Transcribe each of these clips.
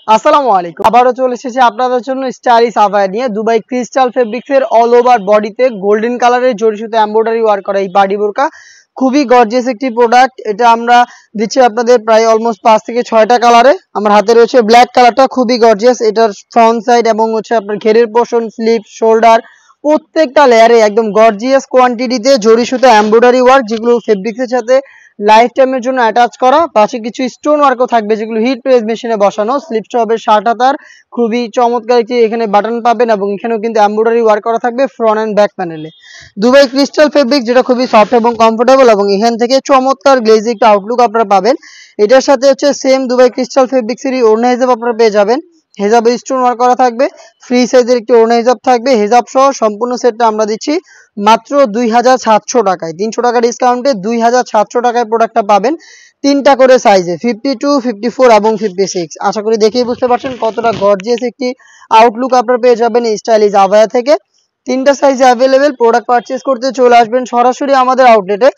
আসসালামু আলাইকুম। আবারও চলে এসেছি আপনাদের জন্য স্টাইলিশ আবায়া নিয়ে। দুবাই ক্রিস্টাল ফেব্রিক্সের অল ওভার বডিতে গোল্ডেন কালারের জরি সুতো এমব্রয়ডারি ওয়ার্ক করা এই পার্টি বোরকা খুবই গর্জিয়াস একটি প্রোডাক্ট। এটা আমরা দিচ্ছি আপনাদের প্রায় অলমোস্ট 5 থেকে 6টা কালারে। আমার হাতে রয়েছে ব্ল্যাক কালারটা, খুবই গর্জিয়াস। এটার ফ্রন্ট সাইড এবং হচ্ছে আপনার ঘেরের পোর্শন, স্লিভ, শোল্ডার প্রত্যেকটা লেয়ারে একদম গর্জিয়াস কোয়ান্টিটিতে জরি সুতো এমব্রয়ডারি ওয়ার্ক, যেগুলো ফেব্রিক্সের সাথে লাইফ টাইমের জন্য অ্যাটাচ করা। পাশে কিছু স্টোন ওয়ার্কও থাকবে, যেগুলো হিট প্রেস মেশিনে বসানো। স্লিপটা হবে 60 হাতার, খুবই চমৎকার একটি এখানে বাটন পাবেন এবং এখানেও কিন্তু এমব্রয়ডারি ওয়ার্ক করা থাকবে ফ্রন্ট এন্ড ব্যাক প্যানেলে। দুবাই ক্রিস্টাল ফেব্রিক, যেটা খুবই সফট এবং কমফোর্টেবল, এবং এখান থেকে চমৎকার গ্লেজি একটা আউটলুক আপনারা পাবেন। এটার সাথে হচ্ছে সেম দুবাই ক্রিস্টাল ফেব্রিক্সেরই ওড়না হিসাব আপনারা পেয়ে যাবেন। হেজাবে স্টোন ওয়ার্ক করা থাকবে, ফ্রি সাইজের একটি ওড়না হিজাব থাকবে। হেজাব সহ সম্পূর্ণ সেটটা আমরা দিচ্ছি মাত্র 2700 টাকায়। 300 টাকা ডিসকাউন্টে 2700 টাকায় প্রোডাক্টটা পাবেন। 3টা করে সাইজে, 52, 54 এবং 56। আশা করি দেখেই বুঝতে পারছেন কতটা গর্জিয়াস একটি আউটলুক আপনারা পেয়ে যাবেন এই স্টাইলিশ আবায়া থেকে। 3টা সাইজে অ্যাভেলেবেল। প্রোডাক্ট পারচেস করতে চলে আসবেন সরাসরি আমাদের আউটলেটে।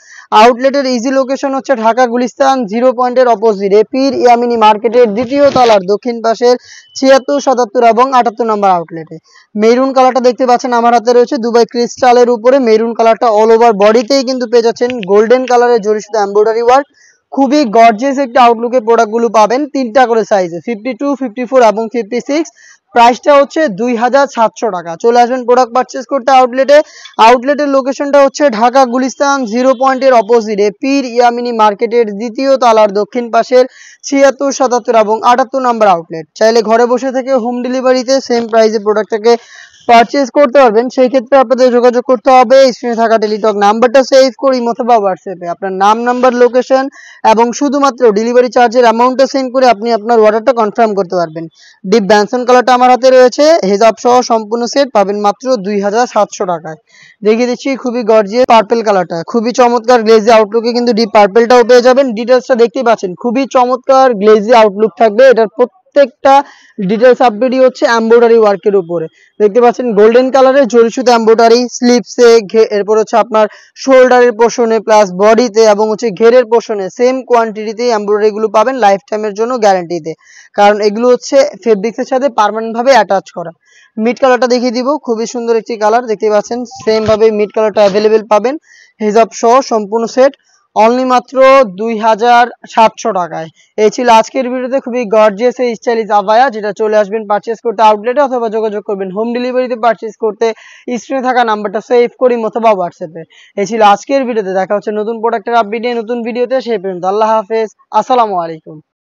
আউটলেটের ইজি লোকেশন হচ্ছে ঢাকা গুলিস্তান 0 পয়েন্টের অপোজিট এপির ইয়ামিনী মার্কেটের দ্বিতীয় তলার দক্ষিণ পাশের 76, 77 এবং 78 নম্বর আউটলেটে। মেরুন কালারটা দেখতে পাচ্ছেন আমার হাতে রয়েছে দুবাই ক্রিস্টালের উপরে। মেরুন কালারটা অল ওভার বডিতেই কিন্তু পেয়ে যাচ্ছেন গোল্ডেন কালারের জরি সুতো এমব্রয়ডারি ওয়ার্ক। খুবই গর্জিয়াস একটা আউটলুকে প্রোডাক্টগুলো পাবেন 3টা করে সাইজে, 52, 54 এবং 56। প্রাইসটা হচ্ছে 2700 টাকা। চলে আসবেন প্রোডাক্ট পারচেস করতে আউটলেটে। আউটলেটের লোকেশনটা হচ্ছে ঢাকা গুলিস্তান 0 পয়েন্টের অপোজিটে পীর ইয়ামিনী মার্কেটের দ্বিতীয় তলার দক্ষিণ পাশের 76, 77 এবং 78 নম্বর আউটলেট। চাইলে ঘরে বসে থেকে হোম ডেলিভারিতে সেম প্রাইসে প্রোডাক্টটাকে পারচেজ করতে পারবেন। সেই ক্ষেত্রে আপনাদের যোগাযোগ করতে হবে স্ক্রিনে থাকা টেলিটক নাম্বারটা সেভ করে অথবা হোয়াটসঅ্যাপে আপনার নাম, নাম্বার, লোকেশন এবং শুধুমাত্র ডেলিভারি চার্জের অ্যামাউন্টটা সেন্ড করে আপনি আপনার অর্ডারটা কনফার্ম করতে পারবেন। ডিপ ব্যানসন কালারটা আমার হাতে রয়েছে, হেজাব সহ সম্পূর্ণ সেট পাবেন মাত্র 2700 টাকায়। দেখিয়ে দিচ্ছি খুবই গর্জিয়াস পার্পল কালারটা, খুবই চমৎকার গ্লেজি আউটলুকে কিন্তু ডিপ পার্পলটাও পেয়ে যাবেন। ডিটেলসটা দেখতেই পাচ্ছেন, খুবই চমৎকার গ্লেজি আউটলুক থাকবে। এটার প্রত্যেকটা ডিটেলস আপডেটই হচ্ছে এমব্রয়ডারি ওয়ার্কের উপরে। দেখতে পাচ্ছেন গোল্ডেন কালারের জরি সুতো এমব্রয়ডারি স্লিপসে, এরপর হচ্ছে আপনার শোল্ডারের পোর্শনে প্লাস বডিতে এবং হচ্ছে ঘেরের পোর্শনে সেম কোয়ান্টিটিতে এমব্রয়ডারি গুলো পাবেন লাইফ টাইমের জন্য গ্যারান্টিতে, কারণ এগুলো হচ্ছে ফেব্রিক্সের সাথে পার্মানেন্ট ভাবে অ্যাটাচ করা। মিড কালারটা দেখিয়ে দিব, খুবই সুন্দর একটি কালার। দেখতে পাচ্ছেন সেম ভাবে মিড কালারটা অ্যাভেলেবেল পাবেন হিজাব সহ সম্পূর্ণ সেট অনলি মাত্র 2700 টাকায়। এই ছিল আজকের ভিডিওতে খুবই গর্জিয়াস এই স্টাইলিশ আবায়া, যেটা চলে আসবেন পারচেস করতে আউটলেটে অথবা যোগাযোগ করবেন হোম ডেলিভারিতে পারচেস করতে স্ক্রিনে থাকা নাম্বারটা সেভ করি অথবা হোয়াটসঅ্যাপে। এই ছিল আজকের ভিডিওতে। দেখা হচ্ছে নতুন প্রোডাক্টের আপডেট নিয়ে নতুন ভিডিওতে। সেই পর্যন্ত আল্লাহ হাফেজ, আসসালামু আলাইকুম।